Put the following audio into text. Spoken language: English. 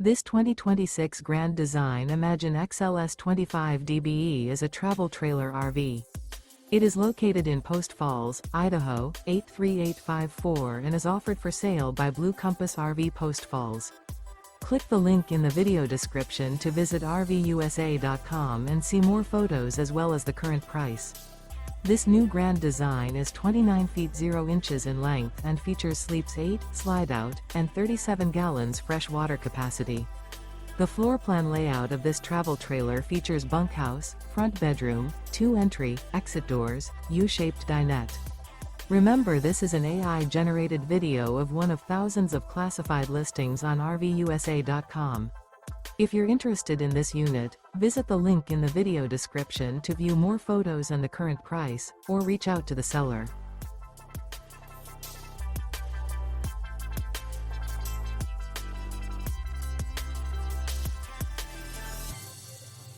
This 2026 Grand Design Imagine XLS 25 dBe is a travel trailer RV. It is located in Post Falls, Idaho, 83854 and is offered for sale by Blue Compass RV Post Falls. Click the link in the video description to visit RVUSA.com and see more photos as well as the current price. This new Grand Design is 29 feet 0 inches in length and features sleeps 8, slide-out, and 37 gallons fresh water capacity. The floor plan layout of this travel trailer features bunkhouse, front bedroom, 2 entry, exit doors, U-shaped dinette. Remember, this is an AI-generated video of one of thousands of classified listings on RVUSA.com. If you're interested in this unit, visit the link in the video description to view more photos and the current price, or reach out to the seller.